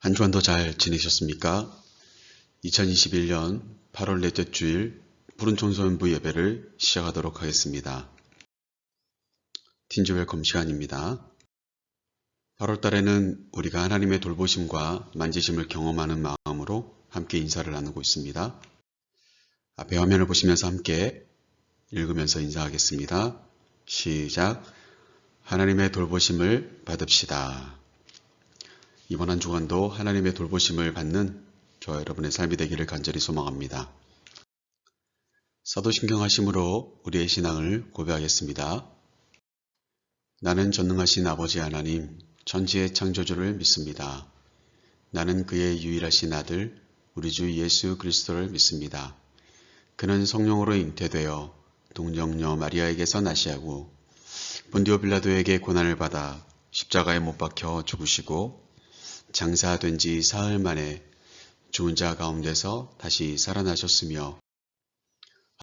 한 주간도 잘 지내셨습니까? 2021년 8월 넷째 주일 푸른 청소년부 예배를 시작하도록 하겠습니다. 틴즈 웰컴 시간입니다. 8월 달에는 우리가 하나님의 돌보심과 만지심을 경험하는 마음으로 함께 인사를 나누고 있습니다. 앞에 화면을 보시면서 함께 읽으면서 인사하겠습니다. 시작. 하나님의 돌보심을 받읍시다. 이번 한 주간도 하나님의 돌보심을 받는 저와 여러분의 삶이 되기를 간절히 소망합니다. 사도신경 하심으로 우리의 신앙을 고백하겠습니다. 나는 전능하신 아버지 하나님, 천지의 창조주를 믿습니다. 나는 그의 유일하신 아들, 우리 주 예수 그리스도를 믿습니다. 그는 성령으로 잉태되어 동정녀 마리아에게서 나시하고 본디오 빌라도에게 고난을 받아 십자가에 못 박혀 죽으시고 장사된 지 사흘 만에 죽은 자 가운데서 다시 살아나셨으며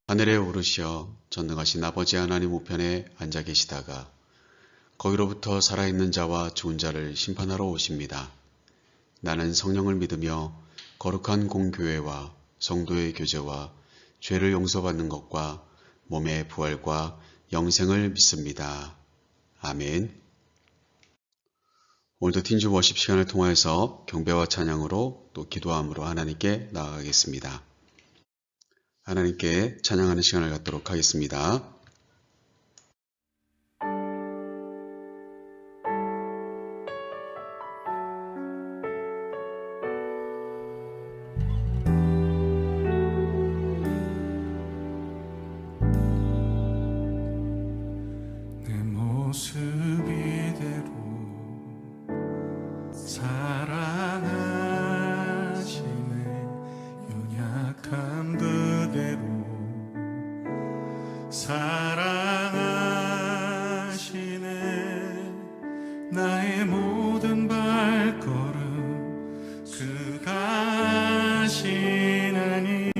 하늘에 오르시어 전능하신 아버지 하나님 우편에 앉아 계시다가 거기로부터 살아있는 자와 죽은 자를 심판하러 오십니다. 나는 성령을 믿으며 거룩한 공교회와 성도의 교제와 죄를 용서받는 것과 몸의 부활과 영생을 믿습니다. 아멘. 오늘도 틴즈 워십 시간을 통하여서 경배와 찬양으로 또 기도함으로 하나님께 나아가겠습니다. 하나님께 찬양하는 시간을 갖도록 하겠습니다. 내 모습 이대로 사랑하시네. 연약함 그대로 사랑하시네. 나의 모든 발걸음 그가 하시나니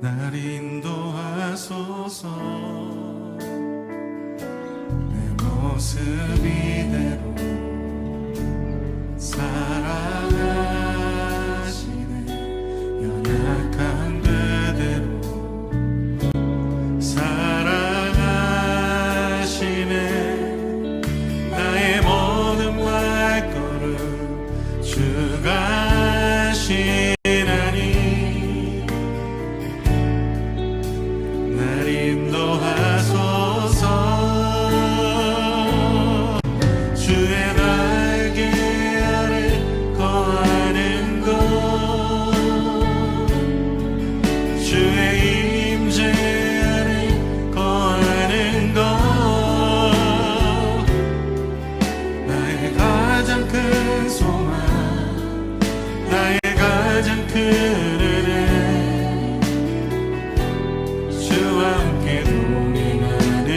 날 인도하소서. 내 모습 이대로 사랑하시네. 연약한 그대로 사랑하시네. 나의 모든 발걸음 주가 하시나니 날 인도하소서. 주의 날개 아래 거하는 것, 주의 임재 아래 거하는 것, 나의 가장 큰 소망, 나의 가장 큰 은혜, 주와 함께 동행하느니.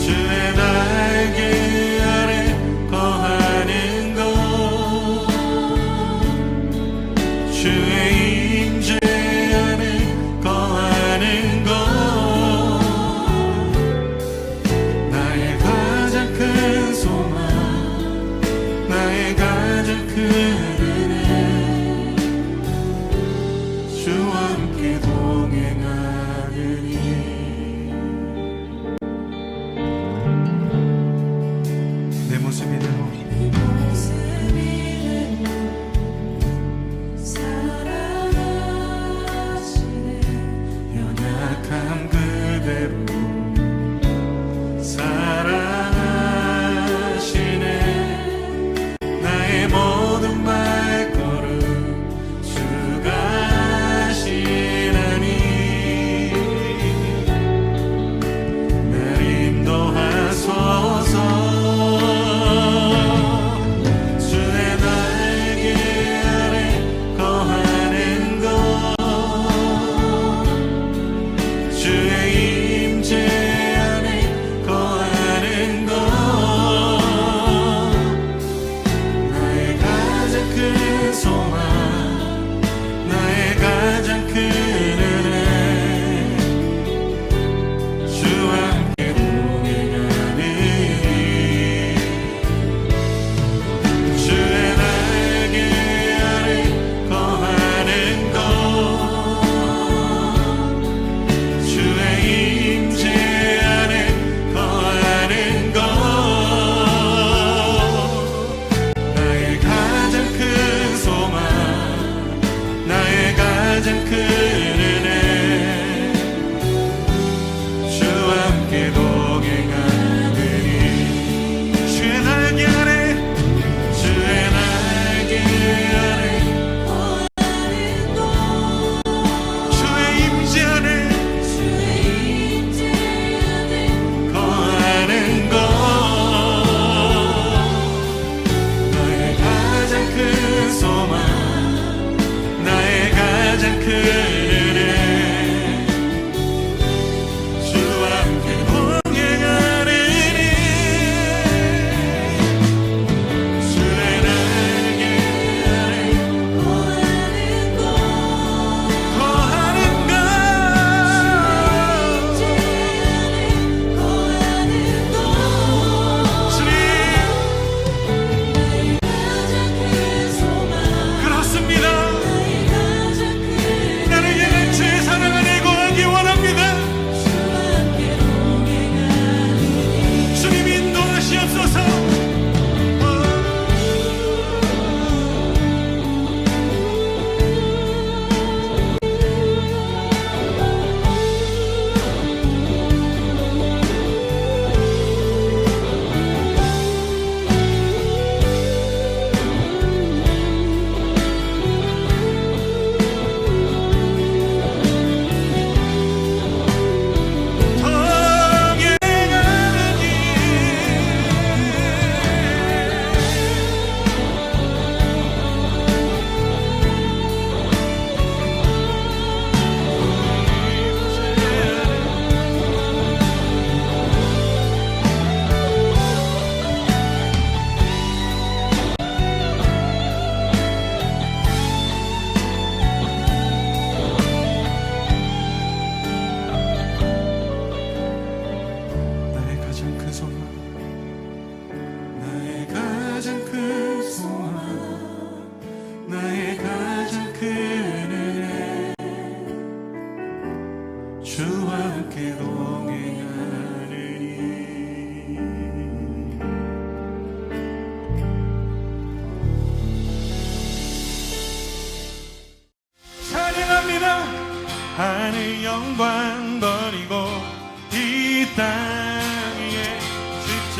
주의 날개 아래 거하는 것, 주의 임재 안에 거하는 것, 나의 가장 큰 소망, 나의 가장 큰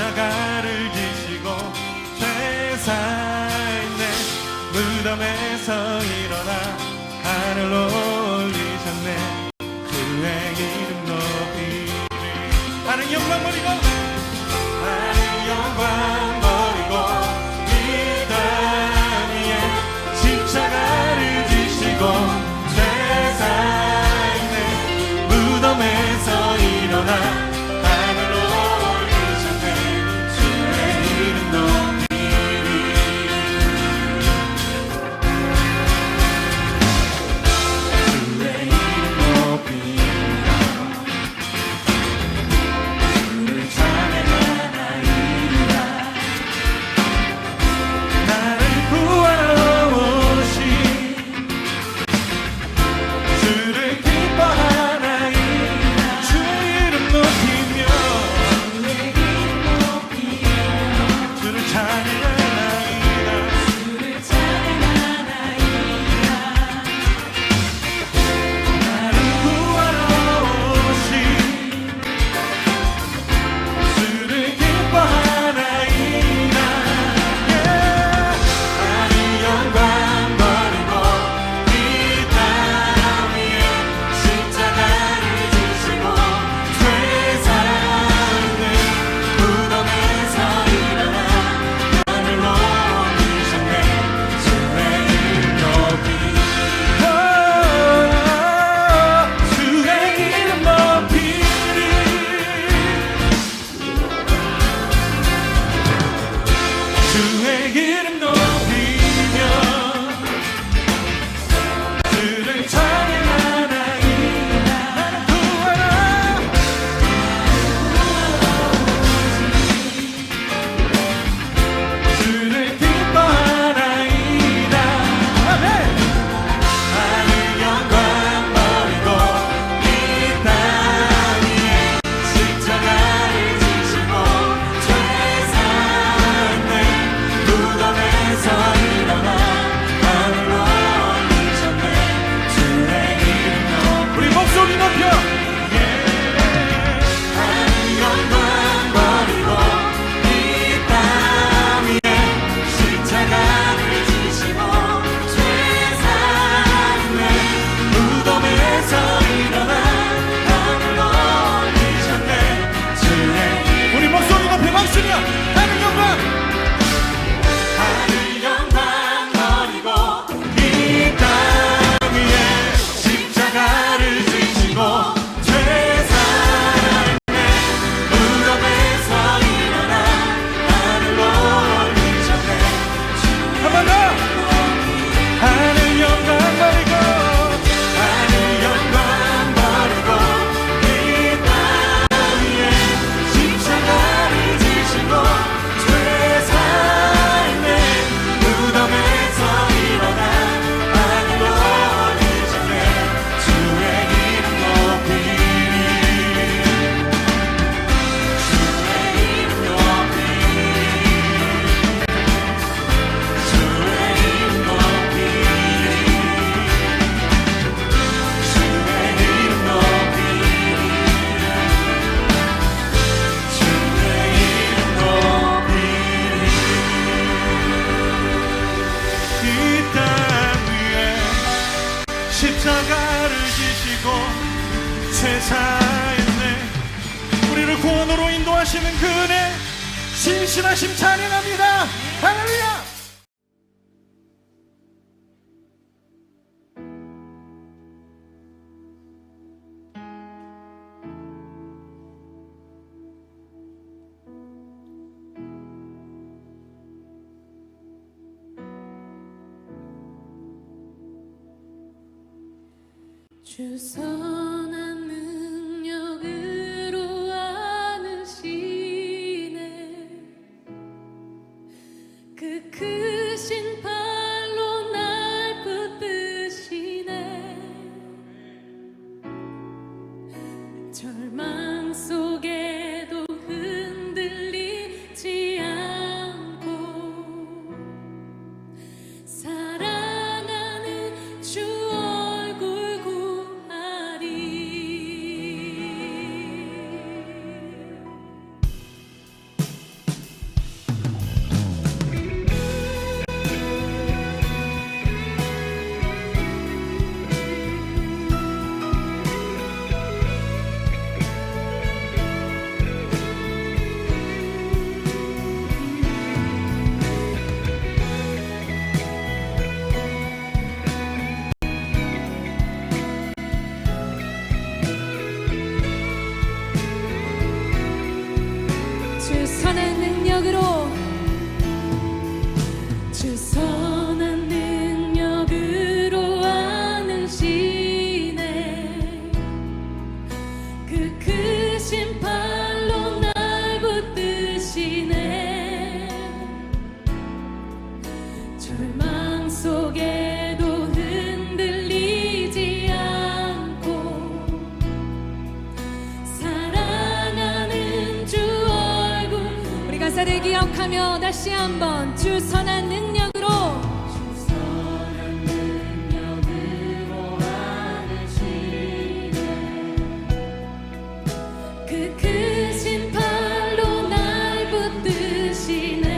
십자가를 지시고 죄사했네 무덤에서 일어나 하늘로 올리셨네 주의 이름 높이리 하늘 영광 버리고 하늘 영광 버리고 이 땅 위에 십자가를 지시고 죄사했네 무덤에서 일어나 하늘로 올리셨네 주의 이름 높이리 주의 이름 높이리 주를 찬양하나이다 나를 구하러 오신 주를 기뻐하나이다 주의 이름 높이며 주를 찬양하나이다 나를 구하러 오신 주를 기뻐하나이다 하늘 영광 버리고 이 땅 위에 십자가를 지시고 죄사했네 무덤에서 일어나 하늘로 올리셨네 주의 이름 높이리 주의 이름 높이리 주의 이름 높이며 주를 찬양하나이다 나를 구하라 주를 기뻐하나이다 아멘 하늘 영광 버리고 이 땅 위에 십자가를 지시고 죄사했네 무덤에서 일어나 하늘로 올리셨네 주의 이름 높이 우리 목소리 높여 하늘 영광 버리고 이 땅 위에 십자가를 지시고 죄사했네 무덤에서 일어나 하늘로 올리셨네 주의 우리 목소리 높여 박수냐 하늘 영광 하늘 영광 버리고 이 땅 위에 십자가를 지시고 죄사했네 무덤에서 일어나 하늘로 올리셨네 한 번 더 하늘 영광 버리고 하늘 영광 버리고 이 땅 위에 십자가를 지시고 죄사했네 무덤에서 일어나 하늘로 올리셨네 주의 이름 높이리 주의 이름 높이리 주의 이름 높이리 주의 이름 높이리 주의 이름 높이리 이 땅 위에 십자가를 지시고 죄사했네 우리를 구원으로 인도하시는 그 은혜 신실하심 찬양합니다 할렐루야 주 선한 능력으로 안으시네 그 크신 팔로 날 붙드시네 절망 속에도 흔들리지 않고 사랑하는 주 얼굴 구하리 주 선한 능력으로 주 선한 능력으로 안으시네 그 크신 팔로 날 붙드시네 절망 속에도 흔들리지 않고 사랑하는 주 얼굴 우리 가사를 기억하며 다시 한번 주 선한 능력으로 주 선한 능력으로 안으시네 그 크신 팔로 날 붙드시네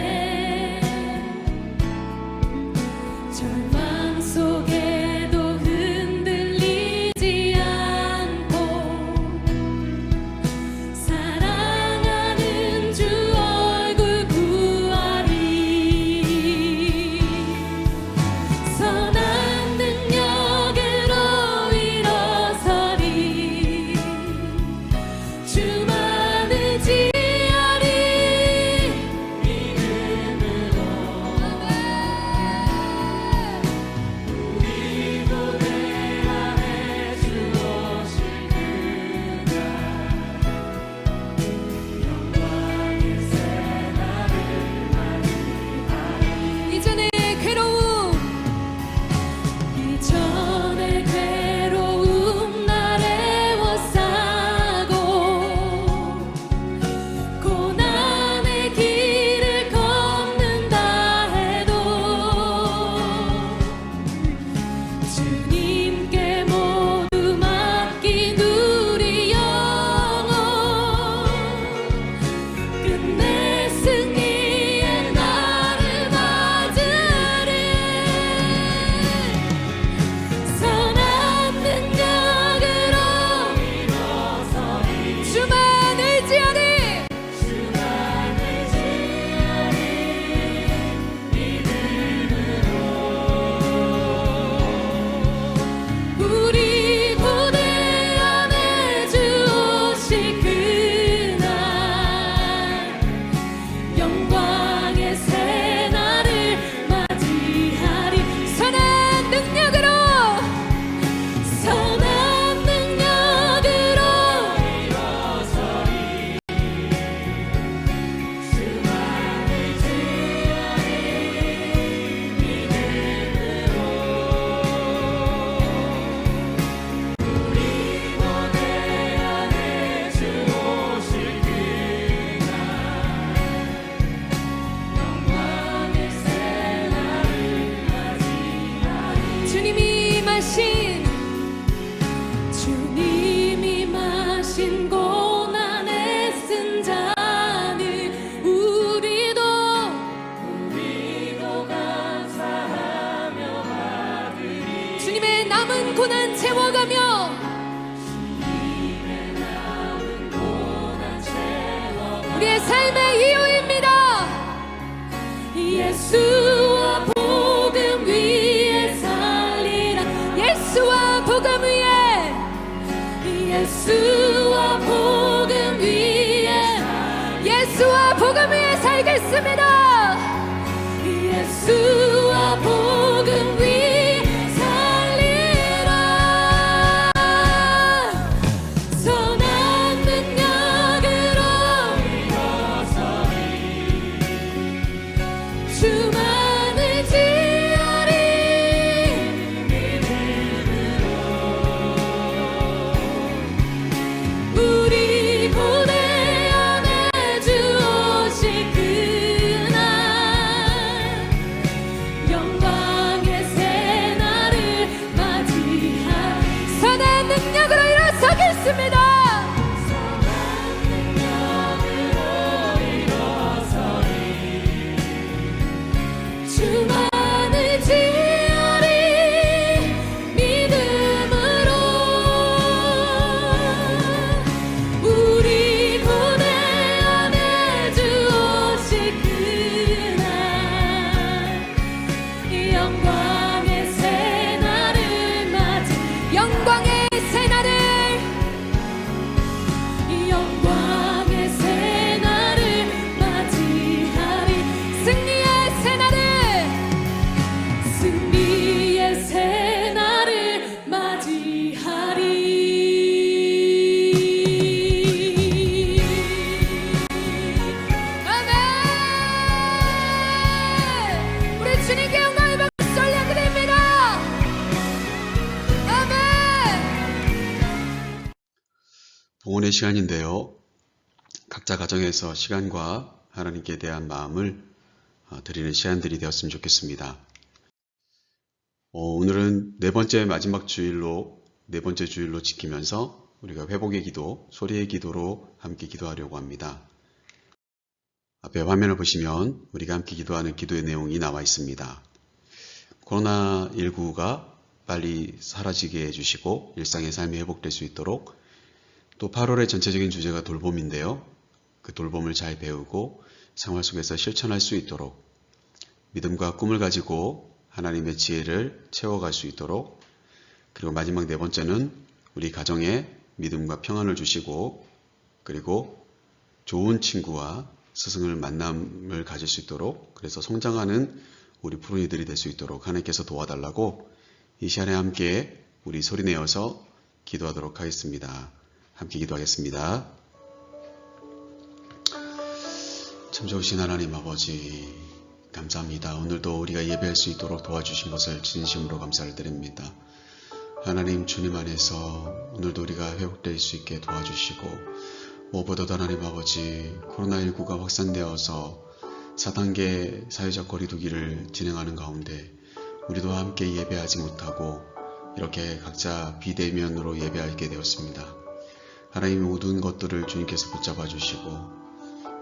절망 속에도 흔들리지 않고 사랑하는 주 얼굴 구하리 선한 능력으로 일어서리 주만 의지하리 믿음으로 우리 고대 안에 주 오실 그날 영광의 새날을 맞이하리 이전의 괴로움 날 애워싸고 고난의 길을 걷는다 해도 주님께 모두 맡긴 우리 영혼 끝내 승리의 날을 맞으리 선한 능력으로 일어서리 주만 의지하리 우리 고대 안에 주 오실 그날 영광의 새날을 맞이하리 선한 능력으로 일어서리 주만 의지하리 믿음으로 우리 고대 안에 주 오실 그날 영광의 새날을 맞이하리 주님이 마신 고난에 쓴 잔을 우리도 감사하며 받으리 주님의 남은 고난 채워가며 우리의 삶의 이유입니다 예수와 복음 위에 살리라 예수와 복음 위에 예수와 복음 위에 살겠습니다 예수와 복음 위에 살리라 선한 능력으로 일어서리 주만 의지하리 우리 고대 안에 주 오실 그날 시간인데요. 각자 가정에서 시간과 하나님께 대한 마음을 드리는 시간들이 되었으면 좋겠습니다. 오늘은 네 번째 주일로 지키면서 우리가 회복의 기도, 소리의 기도로 함께 기도하려고 합니다. 앞에 화면을 보시면 우리가 함께 기도하는 기도의 내용이 나와 있습니다. 코로나19가 빨리 사라지게 해주시고 일상의 삶이 회복될 수 있도록, 또 8월의 전체적인 주제가 돌봄인데요. 그 돌봄을 잘 배우고 생활 속에서 실천할 수 있도록, 믿음과 꿈을 가지고 하나님의 지혜를 채워갈 수 있도록, 그리고 마지막 네 번째는 우리 가정에 믿음과 평안을 주시고, 그리고 좋은 친구와 스승을 만남을 가질 수 있도록, 그래서 성장하는 우리 푸른이들이 될 수 있도록 하나님께서 도와달라고 이 시간에 함께 우리 소리내어서 기도하도록 하겠습니다. 함께 기도하겠습니다. 참 좋으신 하나님 아버지, 감사합니다. 오늘도 우리가 예배할 수 있도록 도와주신 것을 진심으로 감사를 드립니다. 하나님, 주님 안에서 오늘도 우리가 회복될 수 있게 도와주시고, 무엇보다도 하나님 아버지, 코로나19가 확산되어서 4단계 사회적 거리두기를 진행하는 가운데 우리도 함께 예배하지 못하고 이렇게 각자 비대면으로 예배하게 되었습니다. 하나님의 모든 것들을 주님께서 붙잡아 주시고,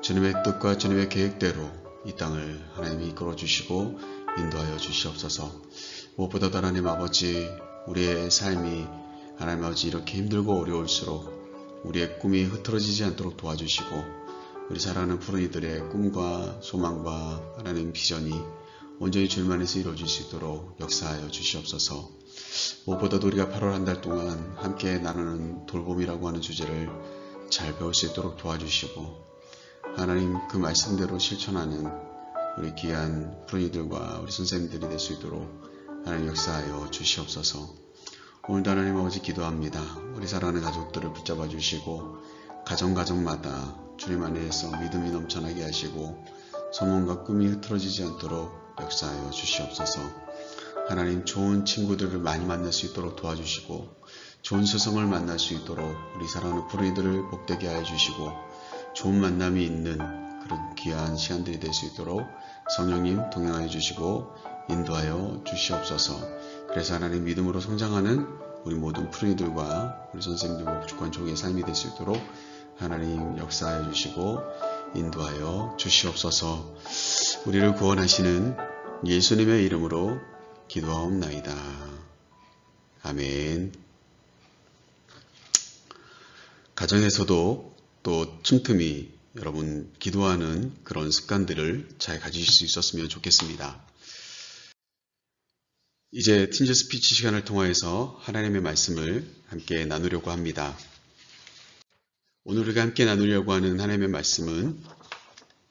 주님의 뜻과 주님의 계획대로 이 땅을 하나님이 이끌어 주시고 인도하여 주시옵소서. 무엇보다도 하나님 아버지, 우리의 삶이 하나님 아버지 이렇게 힘들고 어려울수록 우리의 꿈이 흐트러지지 않도록 도와주시고, 우리 사랑하는 푸른이들의 꿈과 소망과 하나님 비전이 온전히 주님 안에서 이루어질 수 있도록 역사하여 주시옵소서. 무엇보다도 우리가 8월 한 달 동안 함께 나누는 돌봄이라고 하는 주제를 잘 배울 수 있도록 도와주시고, 하나님 그 말씀대로 실천하는 우리 귀한 푸른이들과 우리 선생님들이 될 수 있도록 하나님 역사하여 주시옵소서. 오늘도 하나님 아버지 기도합니다. 우리 사랑하는 가족들을 붙잡아 주시고, 가정마다 주님 안에서 믿음이 넘쳐나게 하시고 소망과 꿈이 흐트러지지 않도록 역사하여 주시옵소서. 하나님, 좋은 친구들을 많이 만날 수 있도록 도와주시고, 좋은 스승을 만날 수 있도록 우리 사랑하는 푸른이들을 복되게 하여 주시고, 좋은 만남이 있는 그런 귀한 시간들이 될 수 있도록 성령님 동행하여 주시고 인도하여 주시옵소서. 그래서 하나님 믿음으로 성장하는 우리 모든 푸른이들과 우리 선생님들과 복죽한 종의 삶이 될 수 있도록 하나님 역사하여 주시고 인도하여 주시옵소서. 우리를 구원하시는 예수님의 이름으로 기도하옵나이다. 아멘. 가정에서도 또 틈틈이 여러분 기도하는 그런 습관들을 잘 가지실 수 있었으면 좋겠습니다. 이제 팀즈 스피치 시간을 통하여서 하나님의 말씀을 함께 나누려고 합니다. 오늘 우리가 함께 나누려고 하는 하나님의 말씀은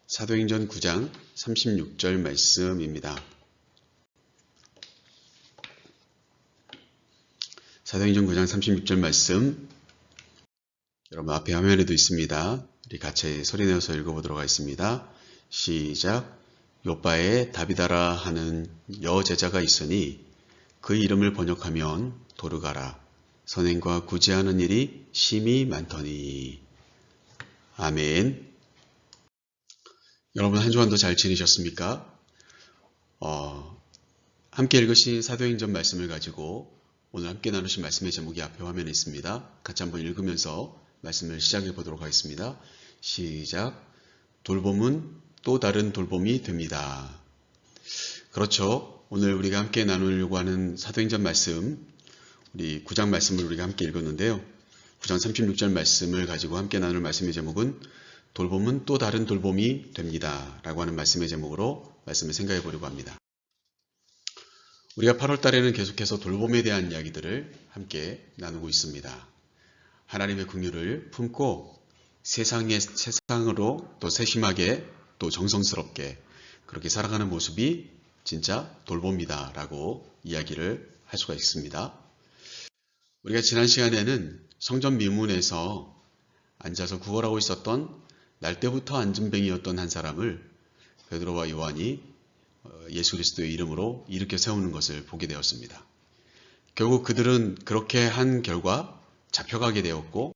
사도행전 9장 36절 말씀입니다. 사도행전 9장 36절 말씀, 여러분 앞에 화면에도 있습니다. 우리 같이 소리내어서 읽어보도록 하겠습니다. 시작. 요빠에 다비다라 하는 여제자가 있으니 그 이름을 번역하면 도르가라. 선행과 구제하는 일이 심히 많더니. 아멘. 여러분 한 주간도 잘 지내셨습니까? 함께 읽으신 사도행전 말씀을 가지고 오늘 함께 나누신 말씀의 제목이 앞에 화면에 있습니다. 같이 한번 읽으면서 말씀을 시작해 보도록 하겠습니다. 시작. 돌봄은 또 다른 돌봄이 됩니다. 그렇죠. 오늘 우리가 함께 나누려고 하는 사도행전 말씀, 우리 9장 말씀을 우리가 함께 읽었는데요. 9장 36절 말씀을 가지고 함께 나눌 말씀의 제목은 돌봄은 또 다른 돌봄이 됩니다. 라고 하는 말씀의 제목으로 말씀을 생각해 보려고 합니다. 우리가 8월 달에는 계속해서 돌봄에 대한 이야기들을 함께 나누고 있습니다. 하나님의 긍휼을 품고 세상으로 또 세심하게 또 정성스럽게 그렇게 살아가는 모습이 진짜 돌봄이다 라고 이야기를 할 수가 있습니다. 우리가 지난 시간에는 성전 미문에서 앉아서 구걸하고 있었던 날 때부터 안진뱅이였던 한 사람을 베드로와 요한이 예수 그리스도의 이름으로 일으켜 세우는 것을 보게 되었습니다. 결국 그들은 그렇게 한 결과 잡혀가게 되었고,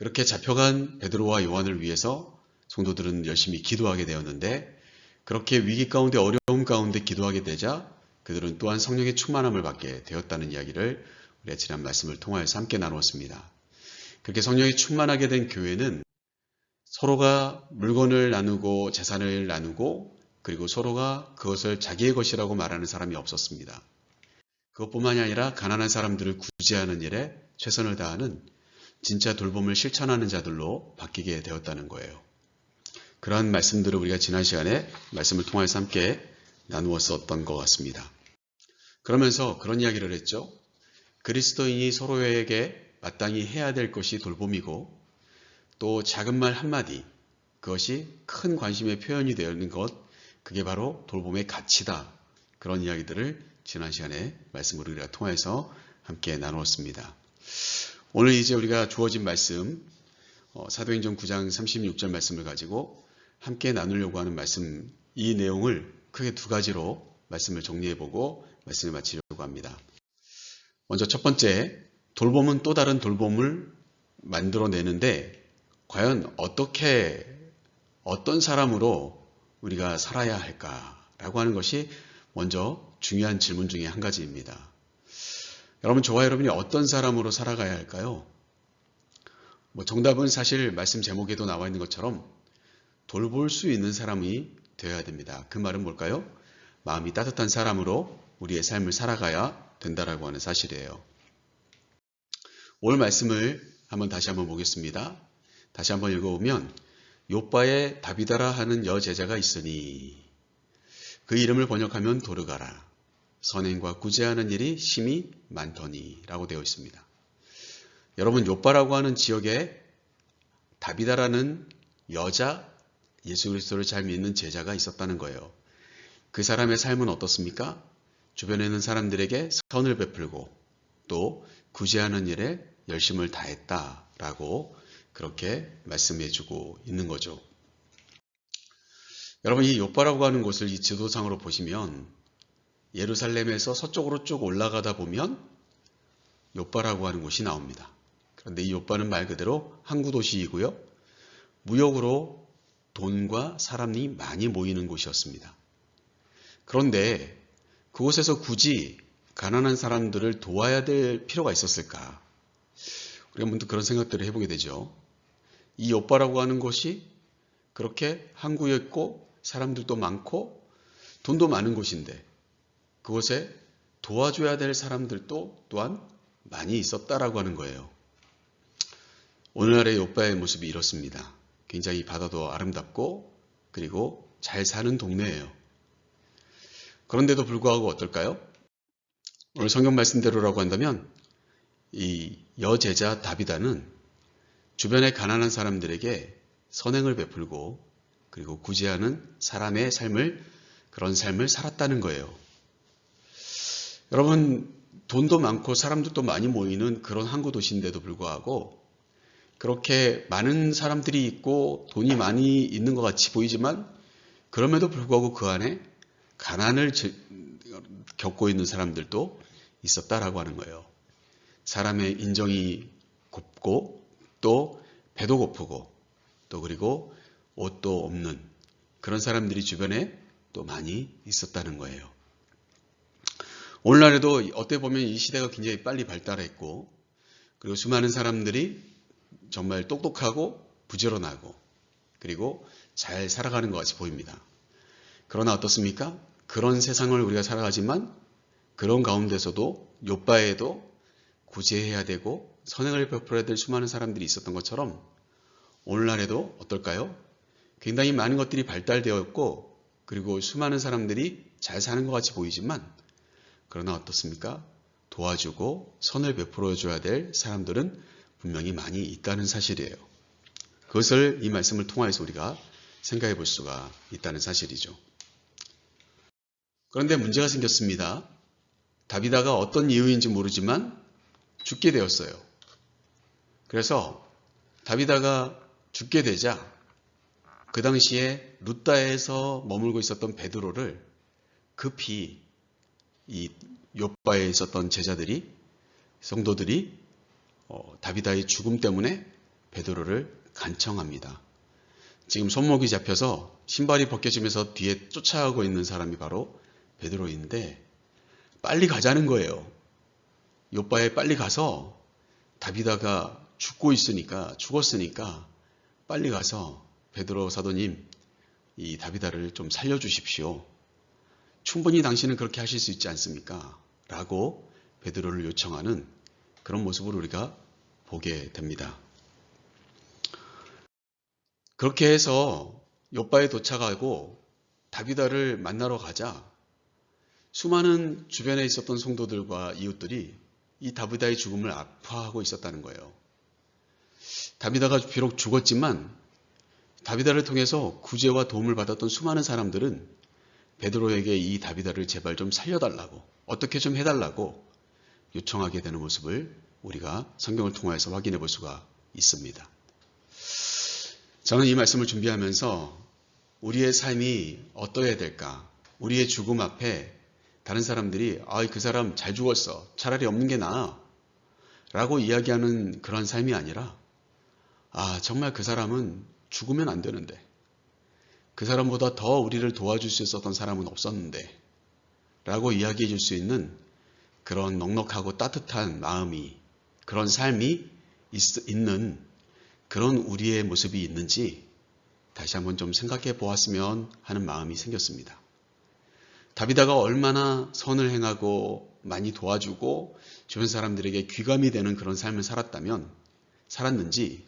그렇게 잡혀간 베드로와 요한을 위해서 성도들은 열심히 기도하게 되었는데 그렇게 위기 가운데 어려움 가운데 기도하게 되자 그들은 또한 성령의 충만함을 받게 되었다는 이야기를 우리가 지난 말씀을 통하여서 함께 나누었습니다. 그렇게 성령이 충만하게 된 교회는 서로가 물건을 나누고 재산을 나누고 그리고 서로가 그것을 자기의 것이라고 말하는 사람이 없었습니다. 그것뿐만이 아니라 가난한 사람들을 구제하는 일에 최선을 다하는 진짜 돌봄을 실천하는 자들로 바뀌게 되었다는 거예요. 그러한 말씀들을 우리가 지난 시간에 말씀을 통해서 함께 나누었었던 것 같습니다. 그러면서 그런 이야기를 했죠. 그리스도인이 서로에게 마땅히 해야 될 것이 돌봄이고 또 작은 말 한마디 그것이 큰 관심의 표현이 되는 것 그게 바로 돌봄의 가치다. 그런 이야기들을 지난 시간에 말씀으로 우리가 통해서 함께 나누었습니다. 오늘 이제 우리가 주어진 말씀 사도행전 9장 36절 말씀을 가지고 함께 나누려고 하는 말씀 이 내용을 크게 두 가지로 말씀을 정리해보고 말씀을 마치려고 합니다. 먼저 첫 번째 돌봄은 또 다른 돌봄을 만들어내는데 과연 어떤 사람으로 우리가 살아야 할까라고 하는 것이 먼저 중요한 질문 중에 한 가지입니다. 여러분 저와 여러분이 어떤 사람으로 살아가야 할까요? 정답은 사실 말씀 제목에도 나와 있는 것처럼 돌볼 수 있는 사람이 되어야 됩니다. 그 말은 뭘까요? 마음이 따뜻한 사람으로 우리의 삶을 살아가야 된다라고 하는 사실이에요. 오늘 말씀을 다시 한번 보겠습니다. 다시 한번 읽어보면 욥바에 다비다라 하는 여제자가 있으니 그 이름을 번역하면 도르가라 선행과 구제하는 일이 심히 많더니 라고 되어 있습니다. 여러분 욥바라고 하는 지역에 다비다라는 여자 예수 그리스도를 잘 믿는 제자가 있었다는 거예요. 그 사람의 삶은 어떻습니까? 주변에 있는 사람들에게 선을 베풀고 또 구제하는 일에 열심을 다했다라고 그렇게 말씀해주고 있는 거죠. 여러분 이 욥바라고 하는 곳을 이 지도상으로 보시면 예루살렘에서 서쪽으로 쭉 올라가다 보면 욥바라고 하는 곳이 나옵니다. 그런데 이 욥바는 말 그대로 항구 도시이고요. 무역으로 돈과 사람이 많이 모이는 곳이었습니다. 그런데 그곳에서 굳이 가난한 사람들을 도와야 될 필요가 있었을까? 우리가 문득 그런 생각들을 해보게 되죠. 이 욥바라고 하는 곳이 그렇게 항구였고 사람들도 많고 돈도 많은 곳인데 그곳에 도와줘야 될 사람들도 또한 많이 있었다라고 하는 거예요. 오늘날의 욥바의 모습이 이렇습니다. 굉장히 바다도 아름답고 그리고 잘 사는 동네예요. 그런데도 불구하고 어떨까요? 오늘 성경 말씀대로라고 한다면 이 여제자 다비다는 주변의 가난한 사람들에게 선행을 베풀고 그리고 구제하는 사람의 그런 삶을 살았다는 거예요. 여러분 돈도 많고 사람들도 많이 모이는 그런 항구 도시인데도 불구하고 그렇게 많은 사람들이 있고 돈이 많이 있는 것 같이 보이지만 그럼에도 불구하고 그 안에 가난을 겪고 있는 사람들도 있었다라고 하는 거예요. 사람의 인정이 곱고 또 배도 고프고 또 그리고 옷도 없는 그런 사람들이 주변에 또 많이 있었다는 거예요. 오늘날에도 어떻게 보면 이 시대가 굉장히 빨리 발달했고 그리고 수많은 사람들이 정말 똑똑하고 부지런하고 그리고 잘 살아가는 것 같이 보입니다. 그러나 어떻습니까? 그런 세상을 우리가 살아가지만 그런 가운데서도 욥바에도 구제해야 되고 선행을 베풀어야 될 수많은 사람들이 있었던 것처럼 오늘날에도 어떨까요? 굉장히 많은 것들이 발달되었고 그리고 수많은 사람들이 잘 사는 것 같이 보이지만 그러나 어떻습니까? 도와주고 선을 베풀어 줘야 될 사람들은 분명히 많이 있다는 사실이에요. 그것을 이 말씀을 통해서 우리가 생각해 볼 수가 있다는 사실이죠. 그런데 문제가 생겼습니다. 다비다가 어떤 이유인지 모르지만 죽게 되었어요. 그래서 다비다가 죽게 되자 그 당시에 룻다에서 머물고 있었던 베드로를 급히 이 욥바에 있었던 제자들이 성도들이 다비다의 죽음 때문에 베드로를 간청합니다. 지금 손목이 잡혀서 신발이 벗겨지면서 뒤에 쫓아가고 있는 사람이 바로 베드로인데 빨리 가자는 거예요. 요바에 빨리 가서 다비다가 죽었으니까 빨리 가서 베드로 사도님 이 다비다를 좀 살려주십시오. 충분히 당신은 그렇게 하실 수 있지 않습니까? 라고 베드로를 요청하는 그런 모습을 우리가 보게 됩니다. 그렇게 해서 요바에 도착하고 다비다를 만나러 가자 수많은 주변에 있었던 성도들과 이웃들이 이 다비다의 죽음을 아파하고 있었다는 거예요. 다비다가 비록 죽었지만 다비다를 통해서 구제와 도움을 받았던 수많은 사람들은 베드로에게 이 다비다를 제발 좀 살려달라고, 어떻게 좀 해달라고 요청하게 되는 모습을 우리가 성경을 통해서 확인해 볼 수가 있습니다. 저는 이 말씀을 준비하면서 우리의 삶이 어떠해야 될까? 우리의 죽음 앞에 다른 사람들이 그 사람 잘 죽었어. 차라리 없는 게 나아. 라고 이야기하는 그런 삶이 아니라 정말 그 사람은 죽으면 안 되는데 그 사람보다 더 우리를 도와줄 수 있었던 사람은 없었는데 라고 이야기해 줄 수 있는 그런 넉넉하고 따뜻한 마음이 그런 삶이 있는 그런 우리의 모습이 있는지 다시 한번 좀 생각해 보았으면 하는 마음이 생겼습니다. 다비다가 얼마나 선을 행하고 많이 도와주고 주변 사람들에게 귀감이 되는 그런 삶을 살았는지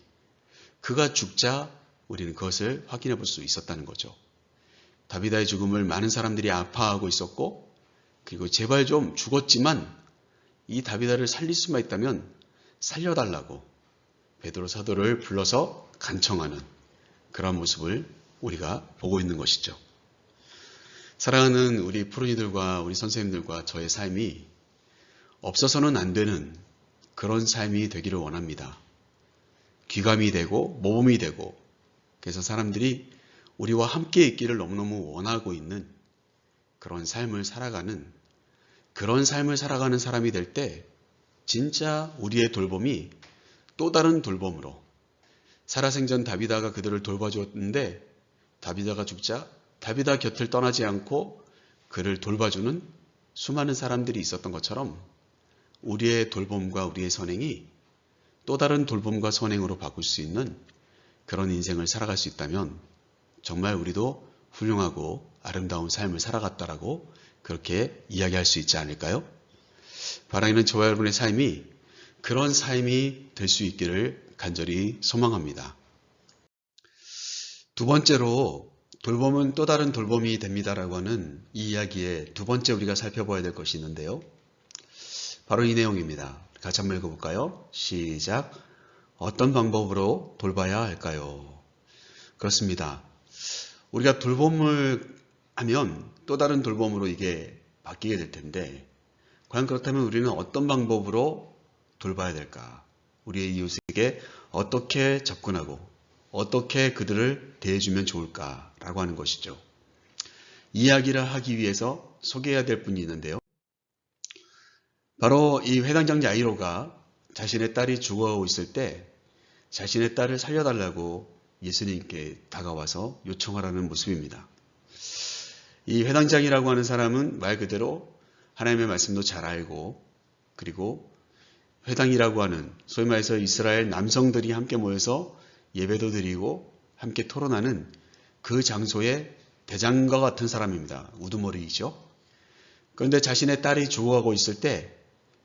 그가 죽자 우리는 그것을 확인해 볼 수 있었다는 거죠. 다비다의 죽음을 많은 사람들이 아파하고 있었고 그리고 제발 좀 죽었지만 이 다비다를 살릴 수만 있다면 살려달라고 베드로 사도를 불러서 간청하는 그런 모습을 우리가 보고 있는 것이죠. 사랑하는 우리 푸른이들과 우리 선생님들과 저의 삶이 없어서는 안 되는 그런 삶이 되기를 원합니다. 귀감이 되고 모범이 되고 그래서 사람들이 우리와 함께 있기를 너무너무 원하고 있는 그런 삶을 살아가는 사람이 될 때 진짜 우리의 돌봄이 또 다른 돌봄으로 살아생전 다비다가 그들을 돌봐주었는데 다비다가 죽자 다비다 곁을 떠나지 않고 그를 돌봐주는 수많은 사람들이 있었던 것처럼 우리의 돌봄과 우리의 선행이 또 다른 돌봄과 선행으로 바꿀 수 있는 그런 인생을 살아갈 수 있다면 정말 우리도 훌륭하고 아름다운 삶을 살아갔다라고 그렇게 이야기할 수 있지 않을까요? 바라기는 저와 여러분의 삶이 그런 삶이 될 수 있기를 간절히 소망합니다. 두 번째로 돌봄은 또 다른 돌봄이 됩니다라고 하는 이 이야기에 두 번째 우리가 살펴봐야 될 것이 있는데요. 바로 이 내용입니다. 같이 한번 읽어볼까요? 시작. 어떤 방법으로 돌봐야 할까요? 그렇습니다. 우리가 돌봄을 하면 또 다른 돌봄으로 이게 바뀌게 될 텐데 과연 그렇다면 우리는 어떤 방법으로 돌봐야 될까? 우리의 이웃에게 어떻게 접근하고 어떻게 그들을 대해주면 좋을까라고 하는 것이죠. 이야기를 하기 위해서 소개해야 될 분이 있는데요. 바로 이 회당장 야이로가 자신의 딸이 죽어가고 있을 때 자신의 딸을 살려달라고 예수님께 다가와서 요청하라는 모습입니다. 이 회당장이라고 하는 사람은 말 그대로 하나님의 말씀도 잘 알고 그리고 회당이라고 하는 소위 말해서 이스라엘 남성들이 함께 모여서 예배도 드리고 함께 토론하는 그 장소의 대장과 같은 사람입니다. 우두머리이죠. 그런데 자신의 딸이 죽어가고 있을 때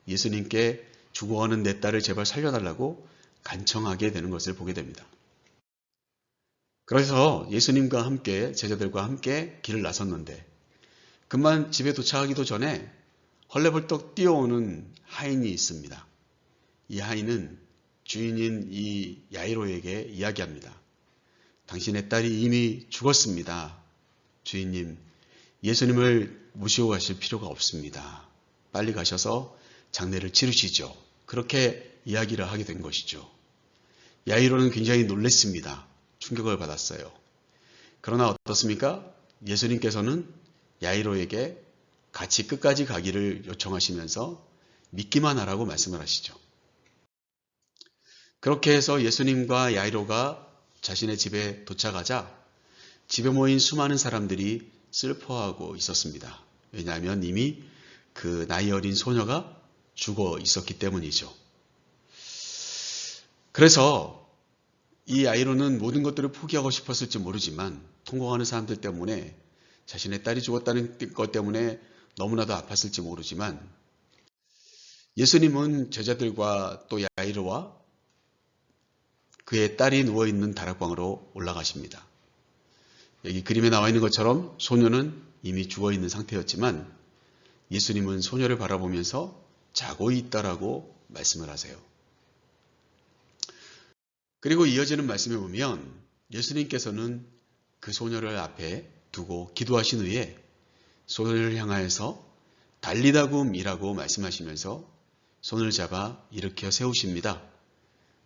예수님께 죽어가는 내 딸을 제발 살려달라고 간청하게 되는 것을 보게 됩니다. 그래서 예수님과 함께 제자들과 함께 길을 나섰는데 금방 집에 도착하기도 전에 헐레벌떡 뛰어오는 하인이 있습니다. 이 하인은 주인인 이 야이로에게 이야기합니다. 당신의 딸이 이미 죽었습니다. 주인님, 예수님을 모시고 가실 필요가 없습니다. 빨리 가셔서 장례를 치르시죠. 그렇게 이야기를 하게 된 것이죠. 야이로는 굉장히 놀랐습니다. 충격을 받았어요. 그러나 어떻습니까? 예수님께서는 야이로에게 같이 끝까지 가기를 요청하시면서 믿기만 하라고 말씀을 하시죠. 그렇게 해서 예수님과 야이로가 자신의 집에 도착하자 집에 모인 수많은 사람들이 슬퍼하고 있었습니다. 왜냐하면 이미 그 나이 어린 소녀가 죽어 있었기 때문이죠. 그래서 이 야이로는 모든 것들을 포기하고 싶었을지 모르지만 통곡하는 사람들 때문에 자신의 딸이 죽었다는 것 때문에 너무나도 아팠을지 모르지만 예수님은 제자들과 또 야이로와 그의 딸이 누워있는 다락방으로 올라가십니다. 여기 그림에 나와 있는 것처럼 소녀는 이미 죽어있는 상태였지만 예수님은 소녀를 바라보면서 자고 있다라고 말씀을 하세요. 그리고 이어지는 말씀에 보면 예수님께서는 그 소녀를 앞에 두고 기도하신 후에 소녀를 향하여서 달리다굼이라고 말씀하시면서 손을 잡아 일으켜 세우십니다.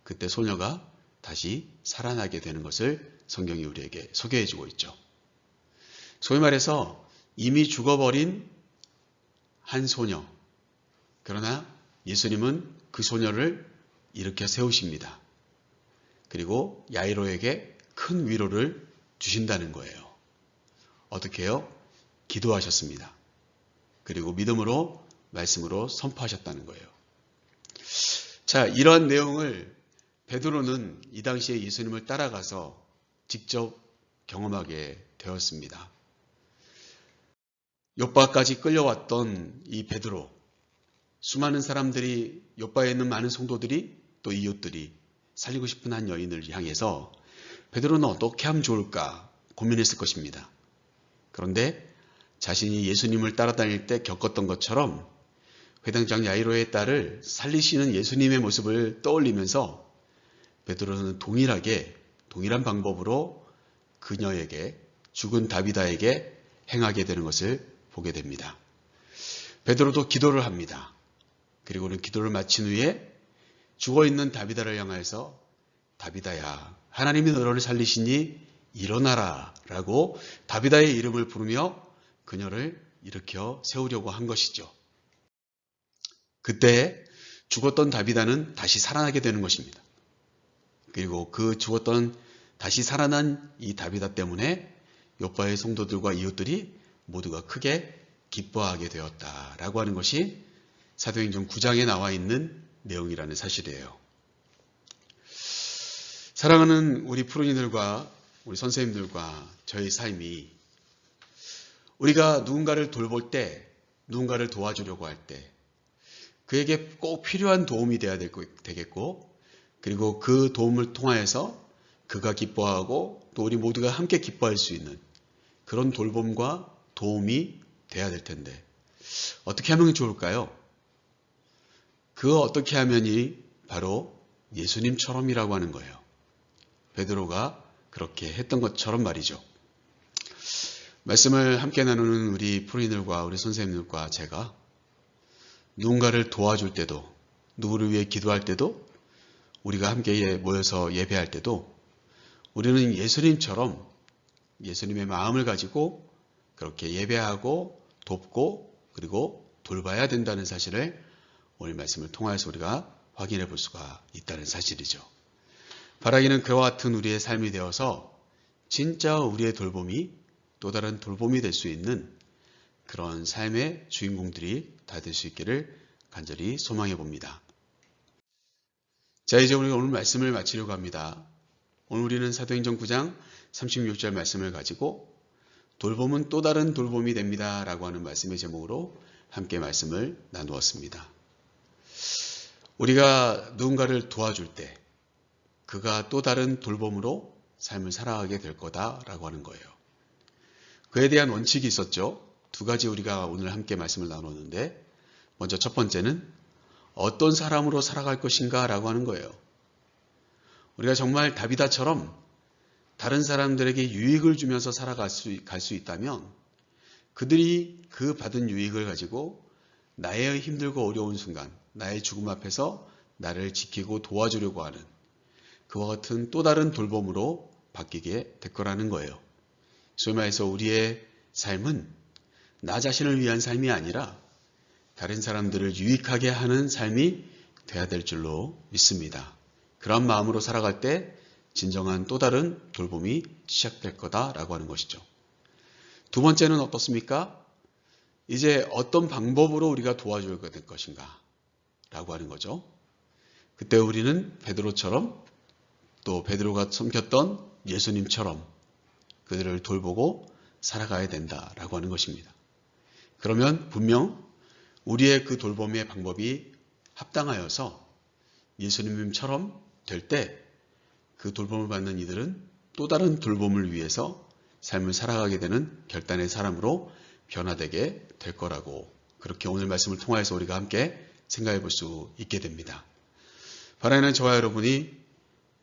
그때 소녀가 다시 살아나게 되는 것을 성경이 우리에게 소개해주고 있죠. 소위 말해서 이미 죽어버린 한 소녀, 그러나 예수님은 그 소녀를 일으켜 세우십니다. 그리고 야이로에게 큰 위로를 주신다는 거예요. 어떻게 해요? 기도하셨습니다. 그리고 믿음으로 말씀으로 선포하셨다는 거예요. 자, 이러한 내용을 베드로는 이 당시에 예수님을 따라가서 직접 경험하게 되었습니다. 욥바까지 끌려왔던 이 베드로, 수많은 사람들이 욥바에 있는 많은 성도들이 또 이웃들이 살리고 싶은 한 여인을 향해서 베드로는 어떻게 하면 좋을까 고민했을 것입니다. 그런데 자신이 예수님을 따라다닐 때 겪었던 것처럼 회당장 야이로의 딸을 살리시는 예수님의 모습을 떠올리면서 베드로는 동일한 방법으로 그녀에게, 죽은 다비다에게 행하게 되는 것을 보게 됩니다. 베드로도 기도를 합니다. 그리고는 기도를 마친 후에 죽어있는 다비다를 향해서 다비다야, 하나님이 너를 살리시니 일어나라 라고 다비다의 이름을 부르며 그녀를 일으켜 세우려고 한 것이죠. 그때 죽었던 다비다는 다시 살아나게 되는 것입니다. 그리고 그 죽었던 다시 살아난 이 다비다 때문에 욥바의 성도들과 이웃들이 모두가 크게 기뻐하게 되었다라고 하는 것이 사도행전 9장에 나와 있는 내용이라는 사실이에요. 사랑하는 우리 푸른이들과 우리 선생님들과 저의 삶이 우리가 누군가를 돌볼 때, 누군가를 도와주려고 할 때 그에게 꼭 필요한 도움이 되겠고 그리고 그 도움을 통하여서 그가 기뻐하고 또 우리 모두가 함께 기뻐할 수 있는 그런 돌봄과 도움이 돼야 될 텐데 어떻게 하면 좋을까요? 그 어떻게 하면이 바로 예수님처럼이라고 하는 거예요. 베드로가 그렇게 했던 것처럼 말이죠. 말씀을 함께 나누는 우리 프로인들과 우리 선생님들과 제가 누군가를 도와줄 때도 누구를 위해 기도할 때도 우리가 함께 모여서 예배할 때도 우리는 예수님처럼 예수님의 마음을 가지고 그렇게 예배하고 돕고 그리고 돌봐야 된다는 사실을 오늘 말씀을 통해서 우리가 확인해 볼 수가 있다는 사실이죠. 바라기는 그와 같은 우리의 삶이 되어서 진짜 우리의 돌봄이 또 다른 돌봄이 될 수 있는 그런 삶의 주인공들이 다 될 수 있기를 간절히 소망해 봅니다. 자, 이제 우리가 오늘 말씀을 마치려고 합니다. 오늘 우리는 사도행전 9장 36절 말씀을 가지고 돌봄은 또 다른 돌봄이 됩니다 라고 하는 말씀의 제목으로 함께 말씀을 나누었습니다. 우리가 누군가를 도와줄 때 그가 또 다른 돌봄으로 삶을 살아가게 될 거다라고 하는 거예요. 그에 대한 원칙이 있었죠. 두 가지 우리가 오늘 함께 말씀을 나눴는데 먼저 첫 번째는 어떤 사람으로 살아갈 것인가 라고 하는 거예요. 우리가 정말 다비다처럼 다른 사람들에게 유익을 주면서 살아갈 수 있다면 그들이 그 받은 유익을 가지고 나의 힘들고 어려운 순간, 나의 죽음 앞에서 나를 지키고 도와주려고 하는 그와 같은 또 다른 돌봄으로 바뀌게 될 거라는 거예요. 소위 말해서 우리의 삶은 나 자신을 위한 삶이 아니라 다른 사람들을 유익하게 하는 삶이 돼야 될 줄로 믿습니다. 그런 마음으로 살아갈 때 진정한 또 다른 돌봄이 시작될 거다라고 하는 것이죠. 두 번째는 어떻습니까? 이제 어떤 방법으로 우리가 도와줘야 될 것인가 라고 하는 거죠. 그때 우리는 베드로처럼 또 베드로가 섬겼던 예수님처럼 그들을 돌보고 살아가야 된다라고 하는 것입니다. 그러면 분명 우리의 그 돌봄의 방법이 합당하여서 예수님처럼 될 때 그 돌봄을 받는 이들은 또 다른 돌봄을 위해서 삶을 살아가게 되는 결단의 사람으로 변화되게 될 거라고 그렇게 오늘 말씀을 통해서 우리가 함께 생각해 볼 수 있게 됩니다. 바라는 저와 여러분이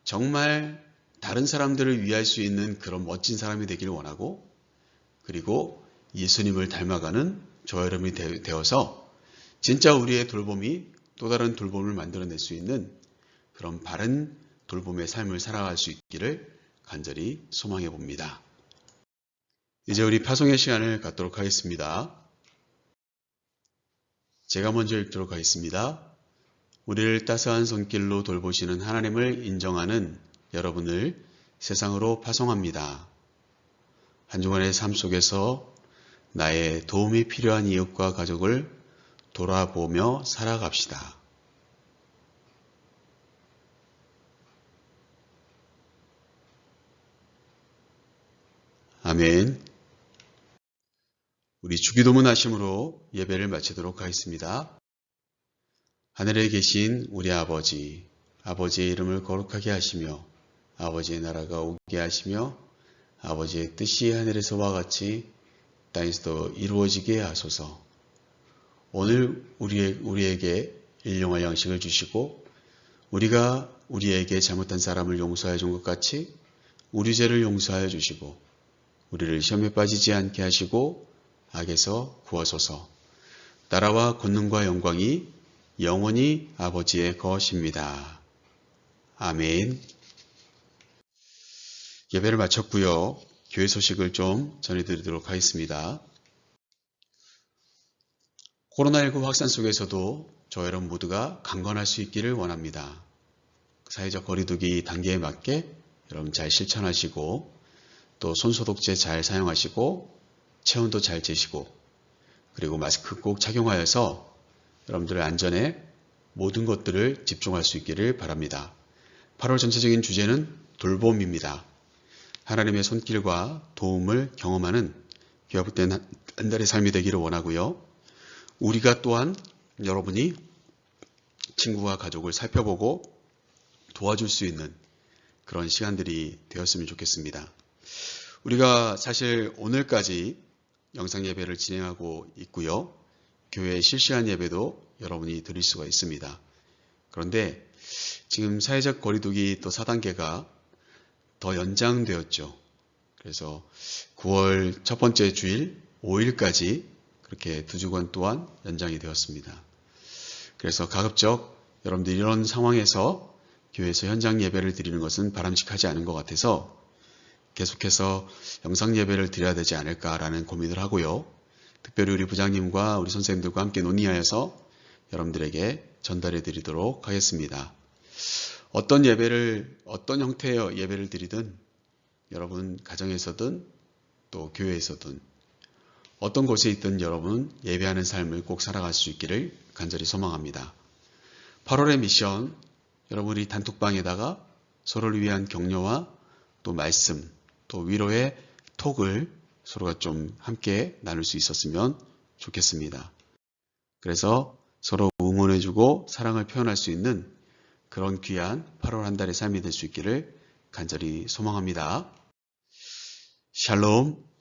정말 다른 사람들을 위할 수 있는 그런 멋진 사람이 되기를 원하고 그리고 예수님을 닮아가는 저와 여러분이 되어서 진짜 우리의 돌봄이 또 다른 돌봄을 만들어낼 수 있는 그런 바른 돌봄의 삶을 살아갈 수 있기를 간절히 소망해 봅니다. 이제 우리 파송의 시간을 갖도록 하겠습니다. 제가 먼저 읽도록 하겠습니다. 우리를 따스한 손길로 돌보시는 하나님을 인정하는 여러분을 세상으로 파송합니다. 한 주간의 삶 속에서 나의 도움이 필요한 이웃과 가족을 돌아보며 살아갑시다. 아멘. 우리 주기도문 하심으로 예배를 마치도록 하겠습니다. 하늘에 계신 우리 아버지, 아버지의 이름을 거룩하게 하시며 아버지의 나라가 오게 하시며 아버지의 뜻이 하늘에서와 같이 땅에서도 이루어지게 하소서. 오늘 우리에게 일용할 양식을 주시고 우리가 우리에게 잘못한 사람을 용서하여 준 것 같이 우리 죄를 용서하여 주시고 우리를 시험에 빠지지 않게 하시고 악에서 구하소서. 나라와 권능과 영광이 영원히 아버지의 것입니다. 아멘. 예배를 마쳤고요. 교회 소식을 좀 전해드리도록 하겠습니다. 코로나19 확산 속에서도 저 여러분 모두가 강건할 수 있기를 원합니다. 사회적 거리두기 단계에 맞게 여러분 잘 실천하시고 또 손소독제 잘 사용하시고 체온도 잘 재시고 그리고 마스크 꼭 착용하여서 여러분들의 안전에 모든 것들을 집중할 수 있기를 바랍니다. 8월 전체적인 주제는 돌봄입니다. 하나님의 손길과 도움을 경험하는 귀화복된 한 달의 삶이 되기를 원하고요. 우리가 또한 여러분이 친구와 가족을 살펴보고 도와줄 수 있는 그런 시간들이 되었으면 좋겠습니다. 우리가 사실 오늘까지 영상 예배를 진행하고 있고요. 교회 실시간 예배도 여러분이 드릴 수가 있습니다. 그런데 지금 사회적 거리두기 또 4단계가 더 연장되었죠. 그래서 9월 첫 번째 주일 5일까지 그렇게 2주간 또한 연장이 되었습니다. 그래서 가급적 여러분들이 이런 상황에서 교회에서 현장 예배를 드리는 것은 바람직하지 않은 것 같아서 계속해서 영상 예배를 드려야 되지 않을까라는 고민을 하고요. 특별히 우리 부장님과 우리 선생님들과 함께 논의하여서 여러분들에게 전달해 드리도록 하겠습니다. 어떤 형태의 예배를 드리든 여러분 가정에서든 또 교회에서든 어떤 곳에 있든 여러분 예배하는 삶을 꼭 살아갈 수 있기를 간절히 소망합니다. 8월의 미션, 여러분이 단톡방에다가 서로를 위한 격려와 또 말씀, 또 위로의 톡을 서로가 좀 함께 나눌 수 있었으면 좋겠습니다. 그래서 서로 응원해주고 사랑을 표현할 수 있는 그런 귀한 8월 한 달의 삶이 될 수 있기를 간절히 소망합니다. 샬롬.